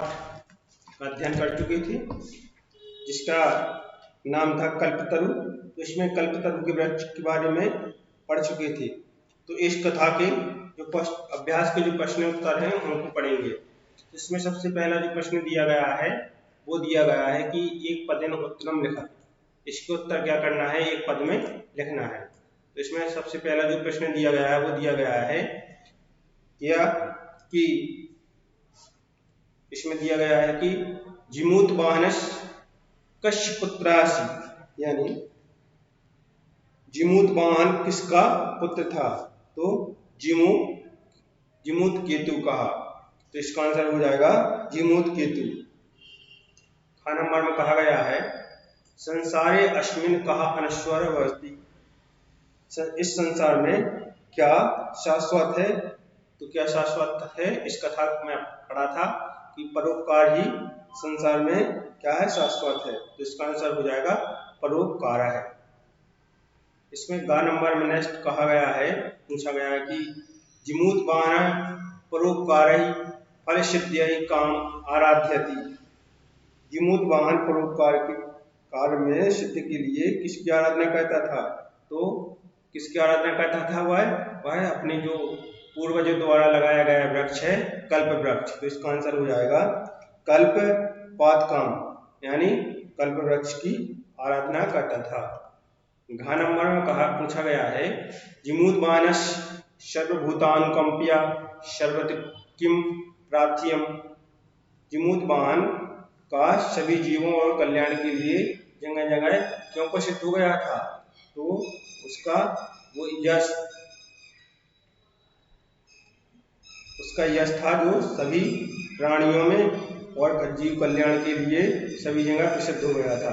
का अध्ययन कर चुके थे, जिसका नाम था कल्पतरु। तो इसमें कल्पतरु के वृक्ष के बारे में पढ़ चुके थे। तो इस कथा के जो अभ्यास के जो प्रश्न उत्तर हैं उनको पढ़ेंगे। इसमें सबसे पहला जो प्रश्न दिया गया है वो दिया गया है कि एक पदेन उत्तरम लिखा। इसके उत्तर क्या करना है, एक पद में लिखना है। तो इसमें सबसे पहला जो प्रश्न दिया गया है वो दिया गया है या कि इसमें दिया गया है कि जिमूत वाहनस कश्य पुत्रासी, यानी जिमूत वाहन किसका पुत्र था। तो जिमूत केतु कहा। तो इसका आंसर हो जाएगा जिमूत केतु। ख नंबर में कहा गया है संसारे अस्मिन कहा अनश्वर भवति। इस संसार में क्या शाश्वत है। तो क्या शाश्वत है, इस कथा में पढ़ा था कि परोपकार ही संसार में क्या है, शाश्वत है। तो इसका आंसर हो जाएगा परोपकार है। इसमें ग नंबर में नेक्स्ट कहा गया है, पूछा गया है कि जिमूत वाहन परोपकार फल सिद्ध्यि काम आराध्यति। जिमूत वाहन परोपकार के कार्य में सिद्ध के लिए किसकी आराधना करता था। तो किसकी आराधना करता था, वह अपने जो पूर्वजों द्वारा लगाया गया वृक्ष है कल्प वृक्ष। तो इसका आंसर हो जाएगा कल्प पादकाम, यानी कल्प वृक्ष की आराधना करता था। घ नंबर में पूछा गया है जिमूत वाहनस सर्वभूतानुकंप्या सर्वत्र किम प्रार्थ्यम। जिमूत वाहन का सभी जीवों और कल्याण के लिए जगह जगह क्यों प्रसिद्ध हो गया था। तो उसका यश था जो सभी प्राणियों में और जीव कल्याण के लिए सभी जगह प्रसिद्ध हो गया था।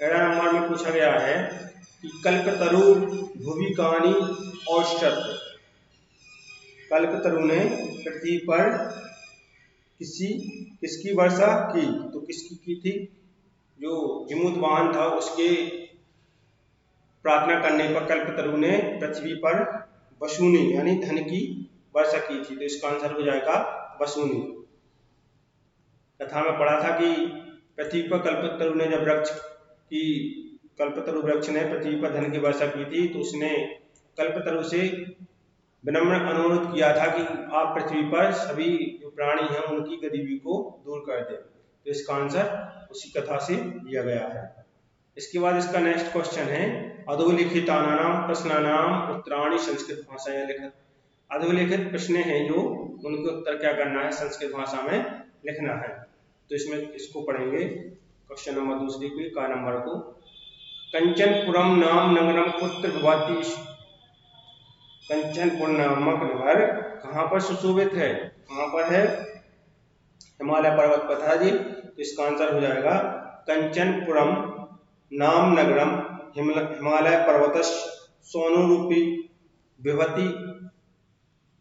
13 नंबर में पूछा गया है कि कल्पतरु भुविकानी औषध। कल्पतरु ने पृथ्वी पर किसकी वर्षा की। तो किसकी की थी, जो जिमूत वाहन था उसके प्रार्थना करने पर कल्पतरु ने पृथ्वी पर वसूनी यानी धन की वर्षा की थी। तो इसका आंसर हो जाएगा वसूनी। कथा में पढ़ा था कि पृथ्वी पर कल्पतरु वृक्ष ने पृथ्वी पर धन की वर्षा की थी। तो उसने कल्पतरु से विनम्र अनुरोध किया था कि आप पृथ्वी पर सभी जो प्राणी हैं उनकी गरीबी को दूर कर दें। तो इसका आंसर उसी कथा से दिया गया है। इसके बाद इसका नेक्स्ट क्वेश्चन है अधोलिखितानाम प्रश्नानाम उत्तराणि संस्कृत भाषायां लिखत। अधोलिखित प्रश्न हैं जो उनके उत्तर क्या करना है, संस्कृत भाषा में लिखना है। तो इसमें इसको पढ़ेंगे क्वेश्चन नंबर दूसरे के का नंबर को। कंचनपुरम नाम नगरम कुत्र भवति। कंचनपुर नामक नगर कहाँ पर सुशोभित है, कहाँ पर है, हिमालय पर्वत पर था जी। तो इसका आंसर हो जाएगा कंचनपुरम नाम नगरम हिमालय पर्वत सोनूरूपी विभति।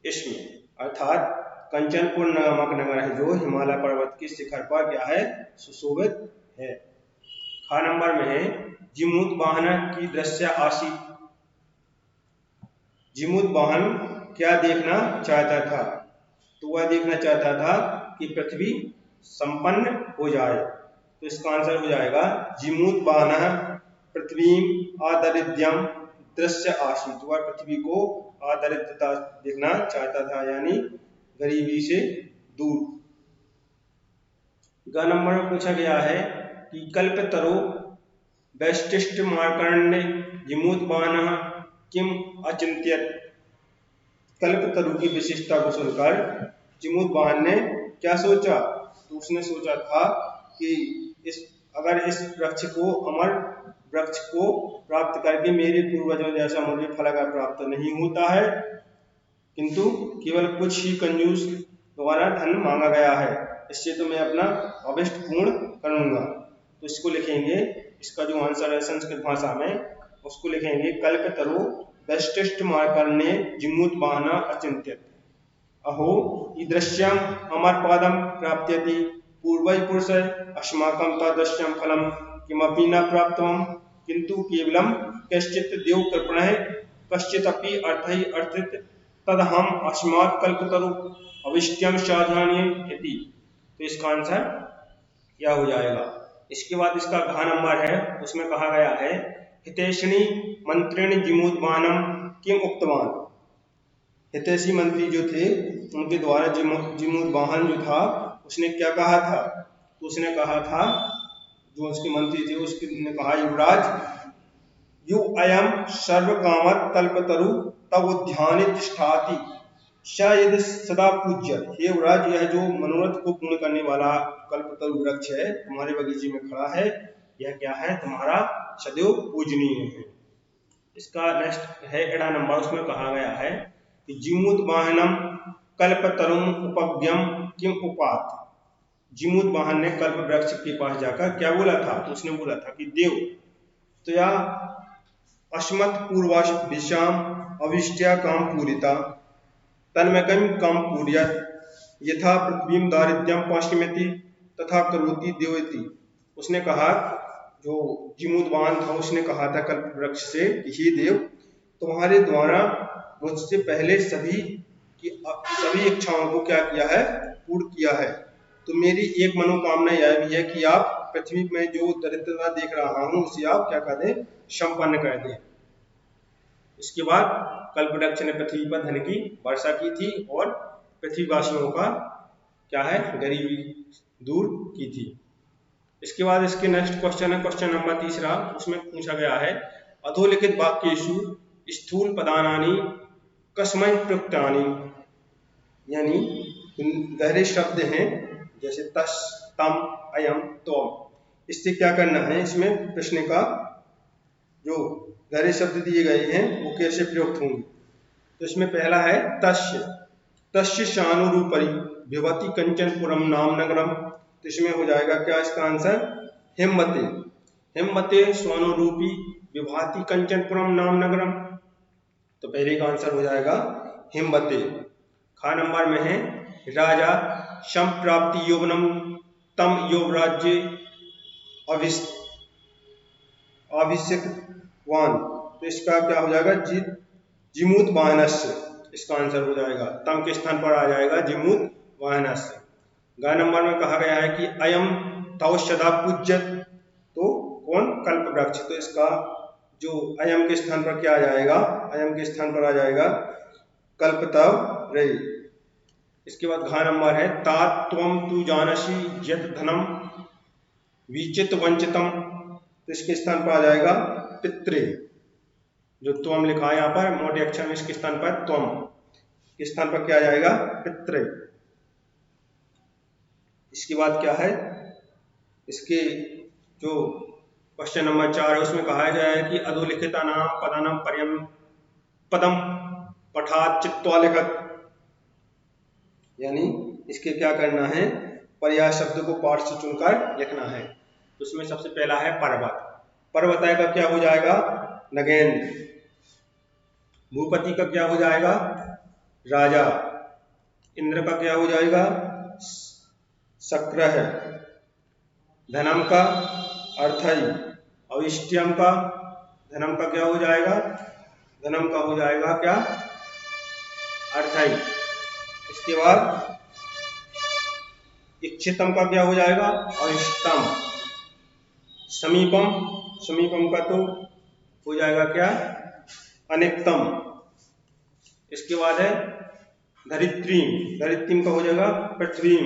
इसमें अर्थात कंचनपुर नामक नगर है जो हिमालय पर्वत के शिखर पर क्या है, सुशोभित है। ख नंबर में है जिमूत वाहन की दृश्य आशीत। जिमूत वाहन क्या देखना चाहता था। तो वह देखना चाहता था कि पृथ्वी संपन्न हो जाए। तो इसका आंसर हो जाएगा जिमूत वाहन पृथ्वी आदरिद्यम दृश्य आशीत। वह पृथ्वी को आदरिद्यता देखना चाहता था, यानी गरीबी से दूर। ग नंबर में पूछा गया है कि कल्पतरु वैशिष्ट मार्कण्य जिमूत वाहन किम अचिंत्यत। कल्पतरु की विशिष्टता को सुनकर जिमूत वाहन ने क्या सोचा। तो उसने सोचा था कि अगर इस वृक्ष को अमर वृक्ष को प्राप्त करके मेरे पूर्वजों जैसा मुझे फल अगर प्राप्त नहीं होता है, किंतु केवल कुछ ही कंजूस द्वारा धन मांगा गया है, इससे तो मैं अपना अभिष्ट पूर्ण करूंगा। तो इसको लिखेंगे, इसका जो आंसर है संस्कृत भाषा में उसको लिखेंगे कल्पतरु वैशिष्ट मार्कण्य जिमूत वाहन अचिंत्यत। अहो ईदृश्यम अमर पदम प्राप्त्यति पूर्वै पुरुष अस्माकं तादृशं फलम किमपि न प्राप्तम किंतु केवलम कश्चित् देव कृपणः कश्चिदपि अर्थै अर्थित तदहम अस्मात् कल्पतरु अविष्ट्यम साधनीय इति। तो इसका आंसर क्या हो जाएगा। इसके बाद इसका घ नंबर है, उसमें कहा गया है हितैषिणी मंत्रिण जिमूतवाहनम किम उक्तवान। हितैषी मंत्री जो थे उनके द्वारा जिमूतवाहन जो था उसने क्या कहा था। तो उसने कहा था, जो उसके मंत्री थे उसने कहा, युवराज यु अयम सर्वकामत कल्पतरु तव उद्याने तिष्ठाति शायद सदा पूज्य। हे युवराज, यह जो मनोरथ को पूर्ण करने वाला कल्पतरु वृक्ष है तुम्हारे बगीचे में खड़ा है, यह क्या है, तुम्हारा सदैव पूजनीय है। इसका नेक्स्ट है एड़ा नंबर, उसमें कहा गया है कि जिमूतवाहनम कल्पतरुम उपज्ञम किम उपात। जिमूतवाहन ने कल्प वृक्ष के पास जाकर क्या बोला था। तो उसने बोला था कि देव त्वया अस्मत् पूर्वाश विषाम अविष्ट्या काम पूरिता तन्मकं काम पूर्यात् यथा पृथ्वीं दारिद्र्यं पाशयति तथा करोति देवति। उसने कहा, जो जिमूतवाहन था उसने कहा था कल्प वृक्ष से कि हे देव, तुम्हारे द्वारा मुझसे पहले सभी इच्छाओं को क्या किया है, पूर्ण किया है। तो मेरी एक मनोकामना यह भी है कि आप पृथ्वी में जो दरिद्रता देख रहा हूं उसे आप क्या कर दें, संपन्न कर दें। इसके बाद कल्पवृक्ष ने पृथ्वी पर धन की वर्षा की थी और पृथ्वीवासियों का क्या है, गरीबी दूर की थी। इसके बाद इसके नेक्स्ट क्वेश्चन है, क्वेश्चन नंबर 3, उसमें पूछा गया है अधोलिखित वाक्येषु स्थूल पदानानि कस्मै प्रयुक्तानि। यानी गहरे शब्द हैं जैसे तस् तम अयम त्वम, इससे क्या करना है, इसमें प्रश्न का जो गहरे शब्द दिए गए हैं वो कैसे प्रयुक्त होंगे। तो इसमें पहला है तस्य, तस्य शानुरूपरी विभति कंचन पुरम नाम नगरम। तो इसमें हो जाएगा क्या, इसका आंसर हिम्मते, हिम्मते स्वानुरूपी विभाति कंचन पुरम नाम नगरम। तो पहले का आंसर हो जाएगा हिम्मते। खा नंबर में है राजा संप्राप्ति यौवनम तम यौवराज्य अभिषेकवान। तो इसका क्या हो जाएगा, जिमूतवाहनस्य। इसका आंसर हो जाएगा तम के स्थान पर आ जाएगा जिमूतवाहनस्य। ग नंबर में कहा गया है कि अयम तव सदा पूज्यत। तो कौन, कल्प वृक्ष। तो इसका जो अयम के स्थान पर क्या आ जाएगा, अयम के स्थान पर आ जाएगा कल्पतव रे। इसके बाद घ नंबर है तात त्वम तु जानसी यत धनम विचित वंचितम। तो इसके स्थान पर आ जाएगा पित्रे। जो त्वम लिखा है यहाँ पर मोटे अक्षर में, इसके स्थान पर त्वम के स्थान पर क्या आ जाएगा, पित्रे। इसके बाद क्या है, इसके जो क्वेश्चन नंबर 4 है उसमें कहा गया है कि अधोलिखिता नाम पदानाम पदम पठात चित्वा लिखत। यानी इसके क्या करना है, पर्याय शब्द को पाठ से चुनकर लिखना है। तो उसमें सबसे पहला है पर्वत। पर्वताय का क्या हो जाएगा, नगेंद्र। भूपति का क्या हो जाएगा, राजा। इंद्र का क्या हो जाएगा, शक्र है। धनम का अर्थई। अविष्ट्यम का धनम का क्या हो जाएगा, धनम का हो जाएगा क्या, अर्थई। इसके बाद इच्छितम का क्या हो जाएगा, अविष्टम। समीपम, समीपम का तो हो जाएगा क्या, अनिक्तम। इसके बाद है धरित्रीम, धरित्रीम का हो जाएगा पृथ्वीम।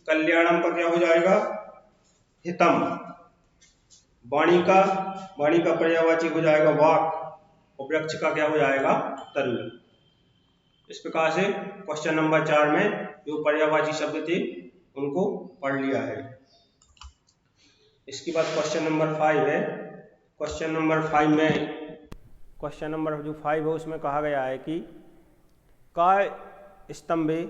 कल्याणम का क्या हो जाएगा, हितम। वाणी का पर्यायवाची हो जाएगा वाक। और वृक्ष का क्या हो जाएगा, तरु। इस प्रकार से क्वेश्चन नंबर 4 में जो पर्यायवाची शब्द थे उनको पढ़ लिया है। इसके बाद क्वेश्चन नंबर 5 है। क्वेश्चन नंबर 5 में, क्वेश्चन नंबर जो 5 है उसमें कहा गया है कि काय स्तंभे